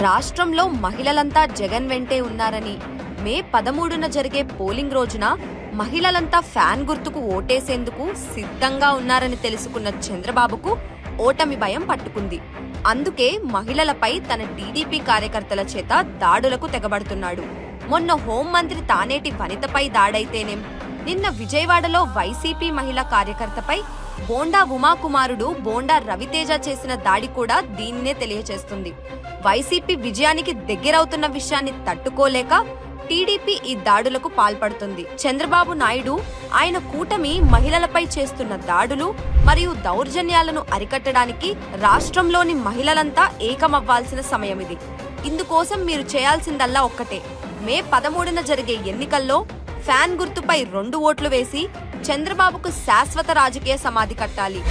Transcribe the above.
రాష్ట్రంలో మహిళలంతా జగన్ వెంటే ఉన్నారని, మే 13న జరిగే పోలింగ్ రోజున మహిళలంతా ఫ్యాన్ గుర్తుకు ఓటేసేందుకు సిద్ధంగా ఉన్నారని తెలుసుకున్న చంద్రబాబుకు ఓటమి భయం పట్టుకుంది. అందుకే మహిళలపై తన టీడీపీ కార్యకర్తల చేత దాడులకు తెగబడుతున్నాడు. మొన్న హోంమంత్రి తానేటి వనితపై దాడైతేనేం, నిన్న విజయవాడలో వైసీపీ మహిళా కార్యకర్తపై బోండా ఉమాకుమారుడు బోండా రవితేజ చేసిన దాడి కూడా దీన్నే తెలియచేస్తుంది. వైసీపీ విజయానికి దగ్గరవుతున్న విషయాన్ని తట్టుకోలేక టీడీపీ ఈ దాడులకు పాల్పడుతుంది. చంద్రబాబు నాయుడు ఆయన కూటమి మహిళలపై చేస్తున్న దాడులు మరియు దౌర్జన్యాలను అరికట్టడానికి రాష్ట్రంలోని మహిళలంతా ఏకమవ్వాల్సిన సమయం ఇది. ఇందుకోసం మీరు చేయాల్సిందల్లా ఒక్కటే, మే 13న జరిగే ఎన్నికల్లో ఫ్యాన్ గుర్తుపై 2 ఓట్లు వేసి చంద్రబాబుకు శాశ్వత రాజకీయ సమాధి కట్టాలి.